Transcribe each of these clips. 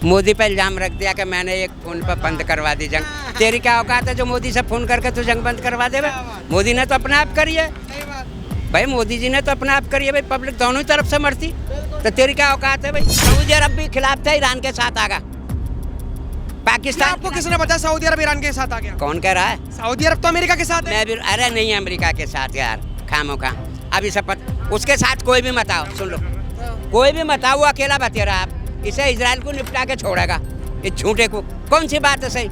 मोदी पे इल्जाम रख दिया कि मैंने एक फोन पर बंद करवा दी जंग। तेरी क्या औकात है जो मोदी से फोन करके तू जंग बंद करवा दे? मोदी ने तो अपने आप करी है भाई, मोदी जी ने तो अपने आप करी है भाई, पब्लिक दोनों ही तरफ से मरती। तो तेरी क्या औकात है भाई? सऊदी अरब भी खिलाफ था, ईरान के साथ आ गया। पाकिस्तान आपको किसने बताया सऊदी अरब ईरान के साथ आ गया? कौन कह रहा है? सऊदी अरब तो अमेरिका के साथ है। मैं भी, अरे नहीं अमेरिका के साथ यार, खामो खा अभी शपथ उसके साथ कोई भी मत आओ। सुन लो, कोई भी मत आओ, वो अकेला बतेरा आप, इसे इजराइल को निपटा के छोड़ेगा। इस झूठे को कौन सी बात है सही?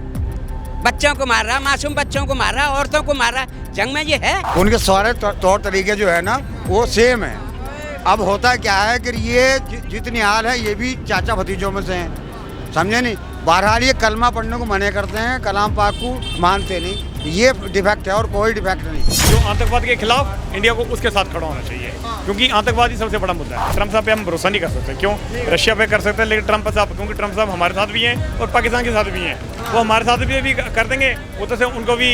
बच्चों को मार रहा, मासूम बच्चों को मार रहा, औरतों को मार रहा, जंग में ये है? उनके सारे तौर तरीके जो है ना वो सेम है। अब होता क्या है कि ये जितनी हाल है ये भी चाचा भतीजों में से हैं, समझे नहीं। बहरहाल ये कलमा पढ़ने को मना करते हैं, कलाम पाक को मानते नहीं, ये डिफेक्ट है और कोई डिफेक्ट नहीं। जो आतंकवाद के खिलाफ इंडिया को उसके साथ खड़ा होना चाहिए, क्योंकि आतंकवाद ही सबसे बड़ा मुद्दा है। ट्रम्प साहब पे हम भरोसा नहीं कर सकते। क्यों? रशिया पे कर सकते हैं लेकिन ट्रम्प साहब, क्योंकि ट्रम्प साहब हमारे साथ भी हैं और पाकिस्तान के साथ भी हैं, वो हमारे साथ भी कर देंगे, वो तो से उनको भी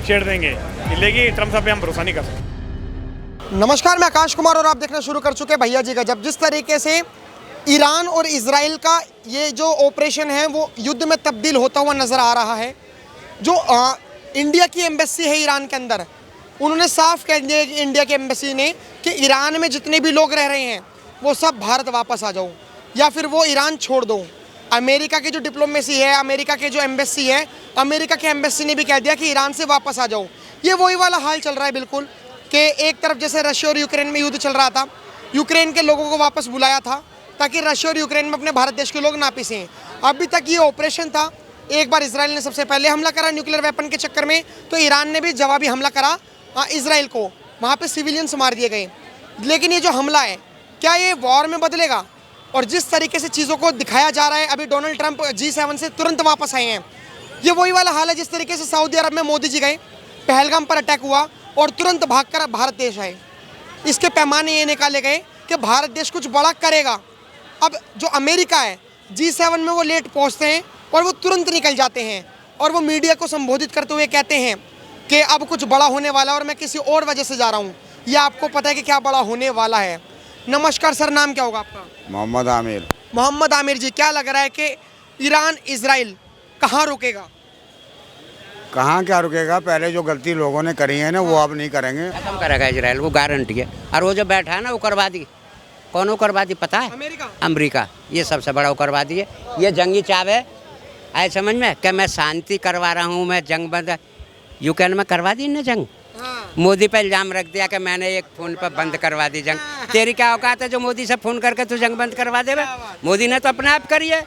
छेड़ देंगे, लेकिन ट्रम्प साहब पे हम भरोसा नहीं कर सकते। नमस्कार, मैं आकाश कुमार और आप देखना शुरू कर चुके हैं भैया जी का। जब जिस तरीके से ईरान और इजराइल का ये जो ऑपरेशन है वो युद्ध में तब्दील होता हुआ नज़र आ रहा है। जो इंडिया की एम्बेसी है ईरान के अंदर, उन्होंने साफ कह दिया कि इंडिया की एम्बेसी ने कि ईरान में जितने भी लोग रह रहे हैं वो सब भारत वापस आ जाओ या फिर वो ईरान छोड़ दो। अमेरिका की जो डिप्लोमेसी है, अमेरिका के जो एम्बेसी है, अमेरिका के एम्बेसी ने भी कह दिया कि ईरान से वापस आ जाओ। ये वही वाला हाल चल रहा है बिल्कुल, कि एक तरफ जैसे रशिया और यूक्रेन में युद्ध चल रहा था, यूक्रेन के लोगों को वापस बुलाया था ताकि रशिया और यूक्रेन में अपने भारत देश के लोग ना पिसें। अभी तक ये ऑपरेशन था। एक बार इजराइल ने सबसे पहले हमला करा न्यूक्लियर वेपन के चक्कर में, तो ईरान ने भी जवाबी हमला करा इजराइल को, वहाँ पे सिविलियंस मार दिए गए। लेकिन ये जो हमला है क्या ये वॉर में बदलेगा? और जिस तरीके से चीज़ों को दिखाया जा रहा है, अभी डोनाल्ड ट्रंप G7 से तुरंत वापस आए हैं। ये वही वाला हाल है जिस तरीके से सऊदी अरब में मोदी जी गए, पहलगाम पर अटैक हुआ और तुरंत भागकर भारत देश आए। इसके पैमाने ये निकाले गए कि भारत देश कुछ बड़ा करेगा। अब जो अमेरिका है G7 में वो लेट पहुंचते हैं और वो तुरंत निकल जाते हैं और वो मीडिया को संबोधित करते हुए कहते हैं कि अब कुछ बड़ा होने वाला है और मैं किसी और वजह से जा रहा हूँ। ये आपको पता है कि क्या बड़ा होने वाला है? नमस्कार सर, नाम क्या होगा आपका? मोहम्मद आमिर। मोहम्मद आमिर जी, क्या लग रहा है कि ईरान इजराइल कहाँ रुकेगा? कहाँ क्या रुकेगा? पहले जो गलती लोगों ने करी है ना वो अब नहीं करेंगे। खत्म करेगा इजराइल, वो गारंटी है। और वो जो बैठा है ना उग्रवादी, कौन उग्रवादी पता है? अमेरिका। ये सबसे बड़ा उग्रवादी है। ये जंगी चाव है, आए समझ में कि मैं शांति करवा रहा हूँ, मैं जंग बंद। यूक्रेन में करवा दी इन्हें जंग। मोदी पे इल्जाम रख दिया कि मैंने एक फोन पर बंद करवा दी जंग। तेरी क्या औकात है जो मोदी से फोन करके तू जंग बंद करवा दे? मोदी ने तो अपने आप करी है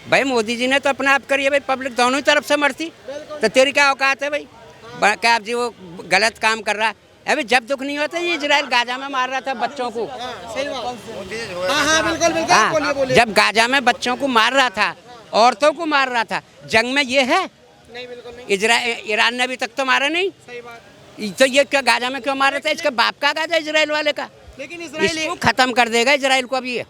भाई, मोदी जी ने तो अपने आप करी है भाई, पब्लिक दोनों ही तरफ से मरती। तो तेरी क्या औकात है भाई? क्या आप जी वो गलत काम कर रहा है? अभी जब दुख नहीं होता, ये इजराइल गाजा में मार रहा था बच्चों को। बिल्कुल। जब गाजा में बच्चों को मार रहा था, औरतों को मार रहा था, जंग में ये है? नहीं, बिल्कुल नहीं। इजराइल, ईरान ने अभी तक तो मारा नहीं। सही बात। तो ये क्या गाजा में क्यों मार रहा था? इसके बाप का गाजा इजराइल वाले का। लेकिन इजराइल इसको खत्म कर देगा इजराइल को अभी।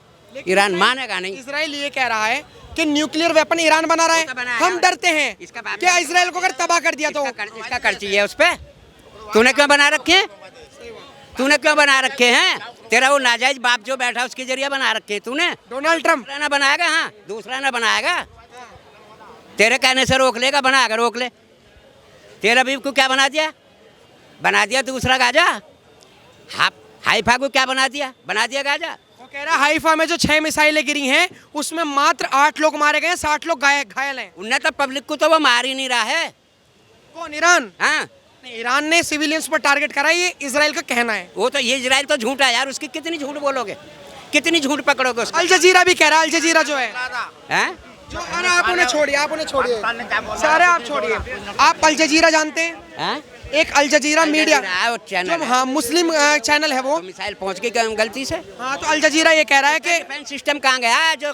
ईरान मानेगा नहीं। इजराइल ये कह रहा है कि न्यूक्लियर वेपन ईरान बना रहा है, हम डरते हैं क्या इजराइल को अगर तबाह कर दिया तो? इसका कर्जी है उस पे। तूने क्यों बना रखे हैं? तूने क्यों बना रखे हैं? तेरा वो नाजायज बाप जो बैठा उसके जरिए बना रखे तूने। डोनाल्ड ट्रम्प ना बनाएगा, हाँ दूसरा ना बनाएगा। तेरे कहने से रोक लेगा, बनाएगा रोक ले। तेरा बीफ को क्या बना दिया? बना दिया दूसरा गाजा। हाइफा को क्या बना दिया? बना दिया गाजा। वो कह रहा हाइफा में जो 6 मिसाइलें गिरी हैं उसमें मात्र 8 लोग मारे गए, 60 लोग घायल हैं। उनने तो पब्लिक को तो वो मार ही नहीं रहा है। कौन? ईरान? हाँ, ईरान ने सिविलियंस पर टारगेट करा, ये इजराइल का कहना है। वो तो ये इजराइल तो झूठा है यार, उसकी कितनी झूठ बोलोगे, कितनी झूठ पकड़ोगे उसको? अल जजीरा भी कह रहा है, अल जजीरा जो है जो, अरे आप उन्हें छोड़िए, सारे आप छोड़िए। आप अल जजीरा जानते हैं? एक अल जजीरा मीडिया जो हाँ मुस्लिम चैनल है वो। तो मिसाइल पहुंच गई गलती से। हाँ, तो अल जजीरा ये कह रहा है कि डिफेंस सिस्टम कहाँ गया? जो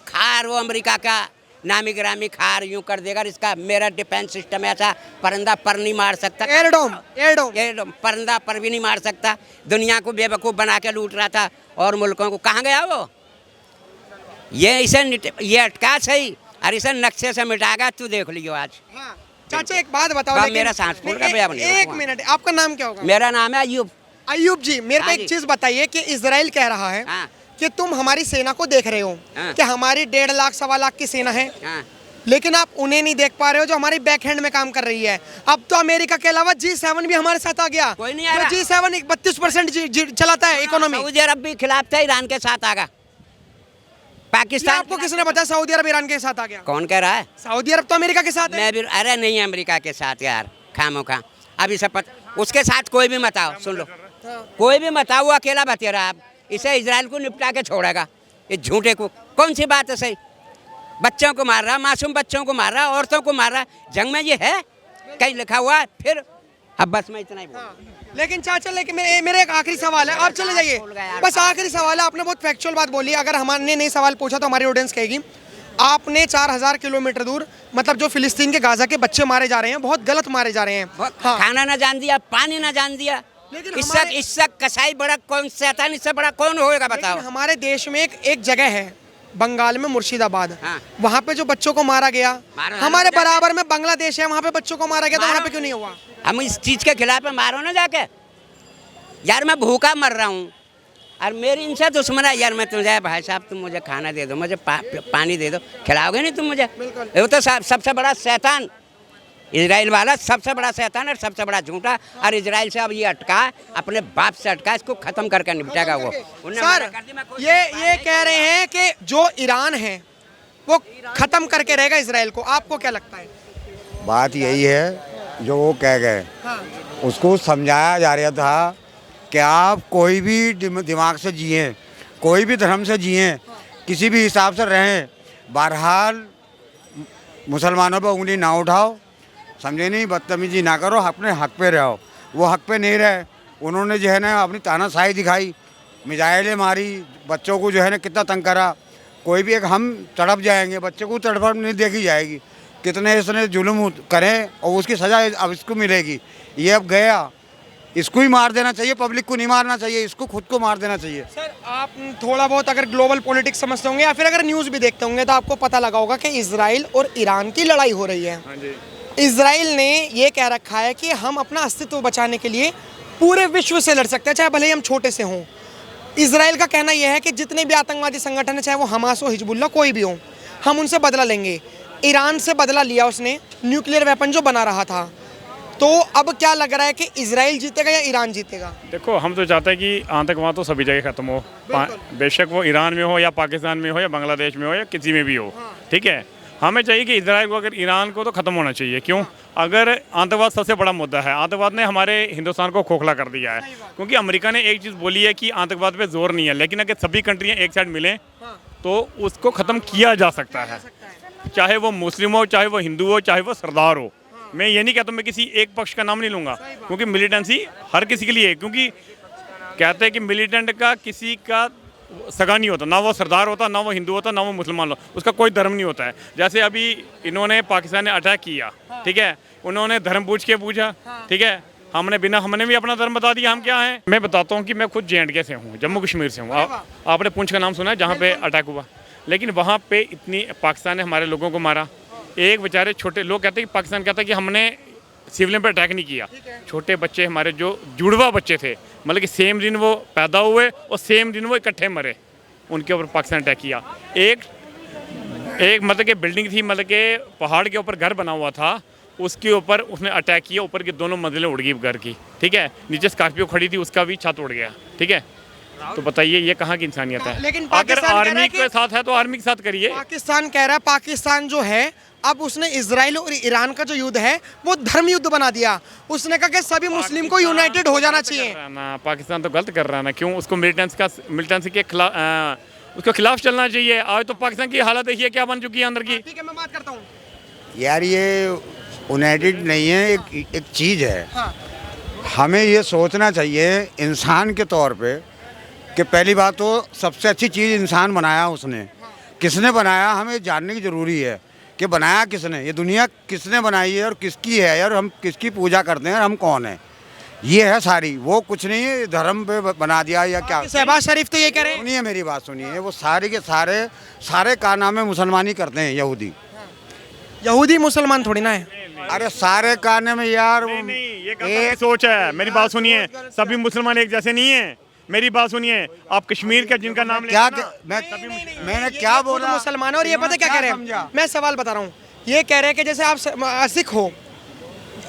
खार वो अमेरिका का नामी गिरामी खार यूं कर देगा, इसका मेरा डिफेंस सिस्टम ऐसा परिंदा पर नहीं मार सकता। एयरडोम परिंदा पर भी नहीं मार सकता। दुनिया को बेवकूफ़ बना के लूट रहा था और मुल्कों को। कहाँ गया वो? ये अटका सही और इसे नक्शे से मिटाएगा, तू देख लियो आज। हाँ। चाचा एक बात बताओ, मेरा सांस फूल रहा है भैया। एक मिनट, आपका नाम क्या होगा? मेरा नाम है अयूब। अयूब जी, मेरे को एक चीज बताइए कि इजराइल कह रहा है कि तुम हमारी सेना को देख रहे हो हाँ। कि हमारी 1.5 लाख 1.25 लाख की सेना है, हाँ। लेकिन आप उन्हें नहीं देख पा रहे हो जो हमारी बैक हैंड में काम कर रही है। अब तो अमेरिका के अलावा G7 भी हमारे साथ आ गया। कोई नहीं आ रहा। G7 32% चलाता है इकोनॉमी। सऊदी अरब भी खिलाफ था, ईरान के साथ आ गया। पाकिस्तान आपको किसने बताया सऊदी अरब ईरान के साथ आ गया? कौन कह रहा है? सऊदी अरब तो अमेरिका के साथ है। मैं भी, अरे नहीं अमेरिका के साथ यार, खामो खा। अभी सब उसके साथ कोई भी मत आओ, सुन लो, कोई भी मत आओ, वो अकेला बतेरा। आप इसे इजराइल को निपटा के छोड़ेगा, ये झूठे को। कौन सी बात है सही? बच्चों को मार रहा, मासूम बच्चों को मार रहा, औरतों को मार रहा। जंग में ये है कहीं लिखा हुआ है? फिर अब बस मैं इतना ही बोल। लेकिन चाचा, लेकिन मेरे एक आखिरी सवाल है, आप चले जाइए। बस आखिरी सवाल है, आपने बहुत फैक्चुअल बात बोली। अगर हमने नहीं सवाल पूछा तो हमारी ऑडियंस कहेगी आपने 4000 किलोमीटर दूर, मतलब जो फिलिस्तीन के गाजा के बच्चे मारे जा रहे हैं, बहुत गलत मारे जा रहे हैं। हाँ। खाना ना जान दिया, पानी ना जान दिया। लेकिन इससे कसाई बड़ा कौन शैतान, इससे बड़ा कौन होएगा बताओ? लेकिन हमारे देश में एक जगह है बंगाल में, मुर्शिदाबाद, हाँ। वहाँ पे जो बच्चों को मारा गया, हमारे बराबर में बांग्लादेश है, वहाँ पे बच्चों को मारा गया, तो वहाँ पे क्यों नहीं हुआ? हम इस चीज के खिलाफ है, मारो ना जाके। यार मैं भूखा मर रहा हूँ और मेरी इनसे दुश्मन है यार। मैं तुझे भाई साहब तुम मुझे खाना दे दो, मुझे पानी दे दो, खिलाओगे नहीं तुम मुझे? वो तो सबसे बड़ा शैतान इजराइल वाला, सबसे बड़ा शैतान और सबसे बड़ा झूठा। और इजराइल से अब ये अटका, अपने बाप से अटका, इसको खत्म करके निपटेगा वो। सर ये कह रहे हैं कि जो ईरान है वो खत्म करके रहेगा इजराइल को, आपको क्या लगता है? बात यही है जो वो कह गए, उसको समझाया जा रहा था कि आप कोई भी दिमाग से जिए, कोई भी धर्म से जिए, किसी भी हिसाब से रहें, बहरहाल मुसलमानों पर उंगली ना उठाओ, समझे नहीं, बदतमीजी ना करो, अपने हक पे रहो। वो हक पे नहीं रहे, उन्होंने जो है ना अपनी तानाशाही दिखाई, मिसाइलें मारी, बच्चों को जो है ना कितना तंग करा। कोई भी एक हम तड़प जाएंगे, बच्चे को तड़प नहीं देखी जाएगी, कितने इसने जुल्म करें और उसकी सज़ा अब इसको मिलेगी। ये अब गया, इसको ही मार देना चाहिए, पब्लिक को नहीं मारना चाहिए, इसको खुद को मार देना चाहिए। सर आप थोड़ा बहुत अगर ग्लोबल पॉलिटिक्स समझते होंगे या फिर अगर न्यूज़ भी देखते होंगे तो आपको पता लगा होगा कि इजराइल और ईरान की लड़ाई हो रही है। हाँ जी। इजराइल ने ये कह रखा है कि हम अपना अस्तित्व बचाने के लिए पूरे विश्व से लड़ सकते हैं, चाहे भले ही हम छोटे से हों। इजराइल का कहना यह है कि जितने भी आतंकवादी संगठन है, चाहे वो हमास हो, हिजबुल्लाह, कोई भी हो, हम उनसे बदला लेंगे। ईरान से बदला लिया उसने, न्यूक्लियर वेपन जो बना रहा था। तो अब क्या लग रहा है कि इजराइल जीतेगा या ईरान जीतेगा? देखो, हम तो चाहते हैं कि आतंकवाद तो सभी जगह खत्म हो, बेशक वो ईरान में हो या पाकिस्तान में हो या बांग्लादेश में हो या किसी में भी हो। ठीक है, हमें चाहिए कि इजराइल को, अगर ईरान को तो ख़त्म होना चाहिए। क्यों? अगर आतंकवाद सबसे बड़ा मुद्दा है, आतंकवाद ने हमारे हिंदुस्तान को खोखला कर दिया है। क्योंकि अमेरिका ने एक चीज़ बोली है कि आतंकवाद पे जोर नहीं है, लेकिन अगर सभी कंट्रियाँ एक साइड मिलें तो उसको ख़त्म किया जा सकता है। चाहे वो मुस्लिम हो, चाहे वो हिंदू हो, चाहे वो सरदार हो। मैं ये नहीं कहता, मैं किसी एक पक्ष का नाम नहीं लूँगा, क्योंकि मिलिटेंसी हर किसी के लिए है। क्योंकि कहते हैं कि मिलिटेंट का किसी का सगा नहीं होता, ना वो सरदार होता, ना वो हिंदू होता, ना वो मुसलमान होता, उसका कोई धर्म नहीं होता है। जैसे अभी इन्होंने पाकिस्तान ने अटैक किया, ठीक है, उन्होंने धर्म पूछ के पूछा, ठीक है, हमने भी अपना धर्म बता दिया हम क्या हैं। मैं बताता हूँ कि मैं खुद J&K से हूँ, जम्मू कश्मीर से हूँ। आपने पुंछ का नाम सुना है, जहाँ पे अटैक हुआ, लेकिन वहाँ पे इतनी पाकिस्तान ने हमारे लोगों को मारा। एक बेचारे छोटे लोग कहते हैं कि पाकिस्तान कहता है कि हमने सिविलियन पर अटैक नहीं किया। छोटे बच्चे हमारे जो जुड़वा बच्चे थे, मतलब कि सेम दिन वो पैदा हुए और सेम दिन वो इकट्ठे मरे, उनके ऊपर पाकिस्तान अटैक किया। एक मतलब कि बिल्डिंग थी, मतलब कि पहाड़ के ऊपर घर बना हुआ था, उसके ऊपर उसने अटैक किया, ऊपर की दोनों मंजिलें उड़ गई घर की। ठीक है, नीचे स्कॉर्पियो खड़ी थी, उसका भी छत उड़ गया। ठीक है, तो बताइए ये कहाँ की इंसानियत है? लेकिन अगर आर्मी के साथ है तो आर्मी के साथ करिए। पाकिस्तान कह रहा है, पाकिस्तान जो है अब उसने इजराइल और ईरान का जो युद्ध है वो धर्म युद्ध बना दिया। उसने कहा कि सभी मुस्लिम को यूनाइटेड हो जाना चाहिए। ना, पाकिस्तान तो गलत कर रहा है ना। क्यों? उसको मिलिटेंसी के खिलाफ, उसके खिलाफ चलना चाहिए। आज तो पाकिस्तान की हालत देखिए क्या बन चुकी है अंदर की। ठीक है, मैं बात करता हूँ यार, ये यूनाइटेड नहीं है, एक चीज़ है। हाँ। हमें ये सोचना चाहिए इंसान के तौर पे कि पहली बात तो सबसे अच्छी चीज़ इंसान बनाया उसने, किसने बनाया हमें जानने की ज़रूरी है कि बनाया किसने, ये दुनिया किसने बनाई है और किसकी है और हम किसकी पूजा करते हैं और हम कौन है, ये है सारी। वो कुछ नहीं है धर्म पे बना दिया या क्या। शहबाज शरीफ तो ये कह रहे हैं। सुनिए मेरी बात सुनिए, वो सारे के सारे कारनामे मुसलमानी करते हैं, यहूदी मुसलमान थोड़ी ना है। अरे सारे कारनामे यार, नहीं, ये गलत सोच है। मेरी बात सुनिए, सभी मुसलमान एक जैसे नहीं है। मेरी बात सुनिए, आप कश्मीर का जिनका नाम क्या लेते हैं ना, मैंने क्या वो तो बोला? मुसलमान है और ये पता है क्या कह रहे समझा? हैं, मैं सवाल बता रहा हूँ, ये कह रहे हैं कि जैसे आप सिख हो,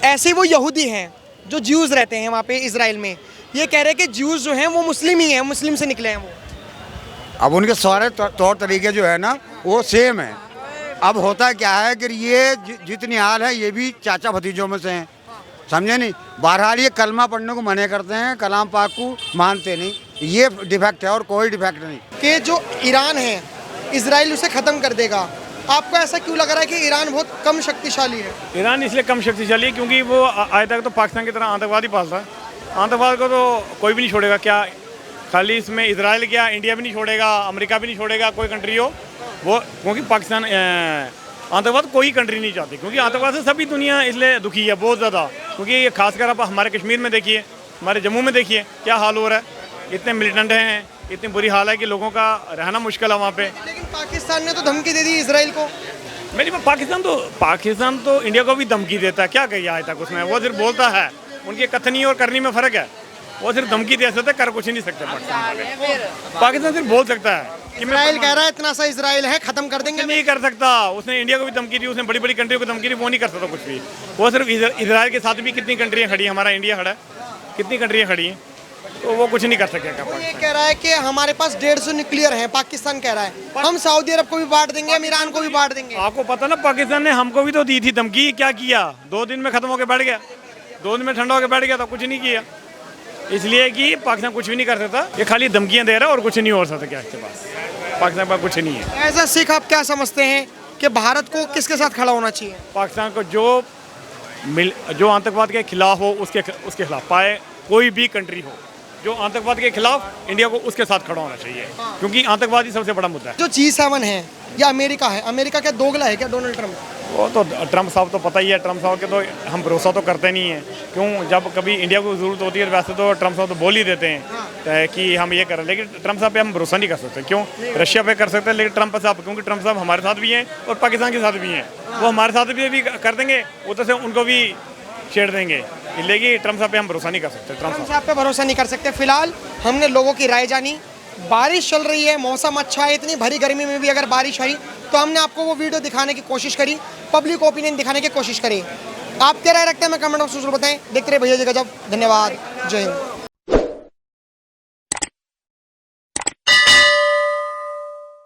ऐसे वो यहूदी हैं जो ज्यूज रहते हैं वहाँ पे इजराइल में, ये कह रहे हैं कि ज्यूज जो हैं वो मुस्लिम ही हैं, मुस्लिम से निकले हैं वो। अब उनके सारे तौर तरीके जो है ना वो सेम है। अब होता क्या है कि ये जितनी हाल है ये भी चाचा भतीजों में से हैं, समझे नहीं? बहरहाल ये कलमा पढ़ने को मने करते हैं, कलाम पाक को मानते नहीं, ये डिफेक्ट है और कोई डिफेक्ट नहीं। कि जो ईरान है इजराइल उसे ख़त्म कर देगा, आपको ऐसा क्यों लग रहा है कि ईरान बहुत कम शक्तिशाली है? ईरान इसलिए कम शक्तिशाली है क्योंकि वो आज तक तो पाकिस्तान की तरह आतंकवाद ही पालता है। आतंकवाद को तो कोई भी नहीं छोड़ेगा, क्या खाली इसमें इजराइल क्या, इंडिया भी नहीं छोड़ेगा, अमेरिका भी नहीं छोड़ेगा, कोई कंट्री हो वो, क्योंकि पाकिस्तान आतंकवाद कोई कंट्री नहीं चाहती, क्योंकि आतंकवाद से सभी दुनिया इसलिए दुखी है बहुत ज़्यादा। क्योंकि ये खासकर आप हमारे कश्मीर में देखिए, हमारे जम्मू में देखिए क्या हाल हो रहा है, इतने मिलिटेंट हैं, इतनी बुरी हाल है कि लोगों का रहना मुश्किल है वहाँ पे। लेकिन पाकिस्तान ने तो धमकी दे दी इजराइल को। मेरी पाकिस्तान तो इंडिया को भी धमकी देता है, क्या कही आज तक उसमें, वो सिर्फ बोलता है, उनकी कथनी और करनी में फ़र्क है। वो सिर्फ धमकी दे सकते, कर कुछ नहीं सकते पाकिस्तान सिर्फ बोल सकता है कि इजराइल कह रहा है इतना सा इजराइल है, खत्म कर देंगे। नहीं कर सकता, उसने इंडिया को भी धमकी दी, उसने बड़ी बड़ी कंट्रियों को धमकी दी, वो नहीं कर सकता कुछ भी। वो सिर्फ इजराइल के साथ भी कितनी कंट्रियाँ खड़ी हैं, हमारा इंडिया खड़ा है, कितनी कंट्रियाँ खड़ी हैं, तो वो कुछ नहीं कर सकेगा। वो ये कह रहा है कि हमारे पास 150 न्यूक्लियर है, पाकिस्तान कह रहा है हम सऊदी अरब को भी बांट देंगे, हम ईरान को भी बांट देंगे। आपको पता ना पाकिस्तान ने हमको भी तो दी थी धमकी, क्या किया, 2 दिन में खत्म होकर बैठ गया, 2 दिन में ठंडा होकर बैठ गया, तो कुछ नहीं किया। इसलिए कि पाकिस्तान कुछ भी नहीं कर सकता, ये खाली धमकियां दे रहा है और कुछ नहीं हो सकता क्या इसके पास, पाकिस्तान के पास कुछ नहीं है। एज अ सिख आप क्या समझते हैं कि भारत को किसके साथ खड़ा होना चाहिए? पाकिस्तान को जो आतंकवाद के खिलाफ हो उसके खिलाफ पाए, कोई भी कंट्री हो जो आतंकवाद के खिलाफ, इंडिया को उसके साथ खड़ा होना चाहिए, क्योंकि आतंकवाद ही सबसे बड़ा मुद्दा है। जो G7 है या अमेरिका है, अमेरिका क्या दोगला है क्या डोनाल्ड ट्रम्प? वो तो ट्रम्प साहब तो पता ही है, ट्रम्प साहब के तो हम भरोसा तो करते नहीं है, क्यों, जब कभी इंडिया को ज़रूरत होती है वैसे तो ट्रम्प साहब तो बोल ही देते हैं कि हम ये करें, लेकिन ट्रम्प साहब पे हम भरोसा नहीं कर सकते। क्यों, रशिया पे कर सकते हैं लेकिन ट्रम्प साहब, क्योंकि ट्रम्प साहब हमारे साथ भी हैं और पाकिस्तान के साथ भी हैं, वो हमारे साथ भी कर देंगे, उधर से उनको भी छेड़ देंगे, इसलिए ट्रम्प साहब पे हम भरोसा नहीं कर सकते। ट्रम्प साहब पे भरोसा नहीं कर सकते। फिलहाल हमने लोगों की राय जानी, बारिश चल रही है, मौसम अच्छा है, इतनी भरी गर्मी में भी अगर बारिश आई तो हमने आपको वो वीडियो दिखाने की कोशिश करी, पब्लिक ओपिनियन दिखाने की कोशिश करी। आप क्या राय रखते हैं, मैं कमेंट बॉक्स में जरूर बताएं। देखते रहिए भैया जी गजब। धन्यवाद, जय हिंद।